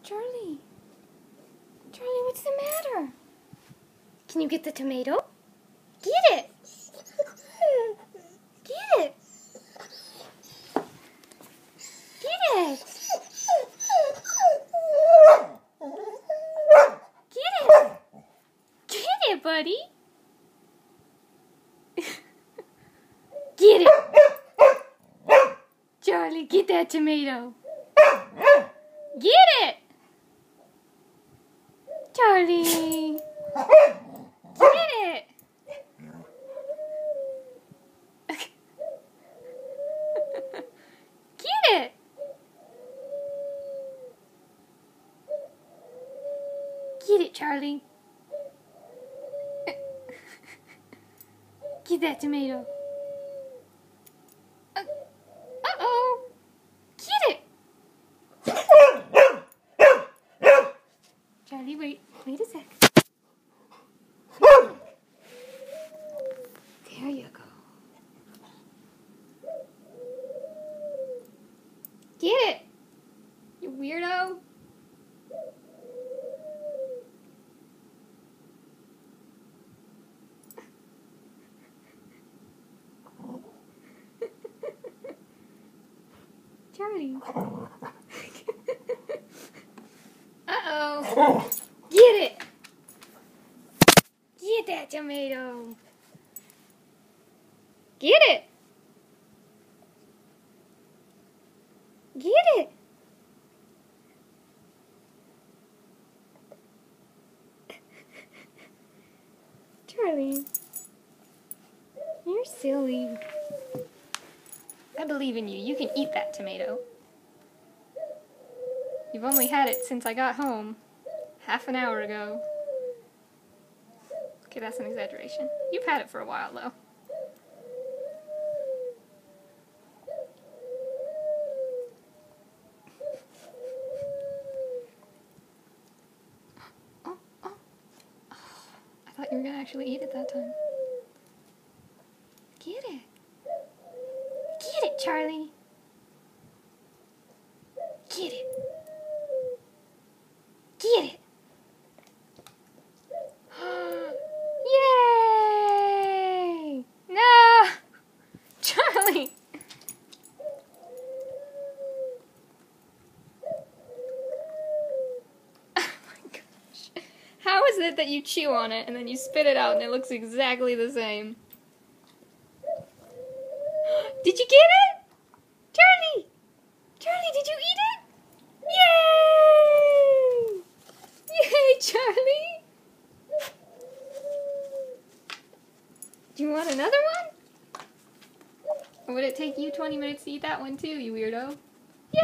Charlie. Charlie, what's the matter? Can you get the tomato? Get it! Get it! Get it! Get it! Get it, buddy! Get it! Charlie, get that tomato! Get it! Charlie! Get it! Get it! Get it, Charlie. Get that tomato. Uh-oh. Get it! Charlie, wait a sec. There you go. Get it! You weirdo! Charlie. Uh-oh. Get it! Get that tomato! Get it! Get it! Charlie, you're silly. I believe in you. You can eat that tomato. You've only had it since I got home, half an hour ago. Okay, that's an exaggeration. You've had it for a while, though. I thought you were gonna actually eat it that time. Get it. Get it, Charlie. Get it. Get it. Yay! No! Charlie! Oh my gosh. How is it that you chew on it and then you spit it out and it looks exactly the same? Did you get it? Charlie! Charlie, did you eat it? Yay! Yay, Charlie! Do you want another one? Or would it take you 20 minutes to eat that one too, you weirdo? Yay!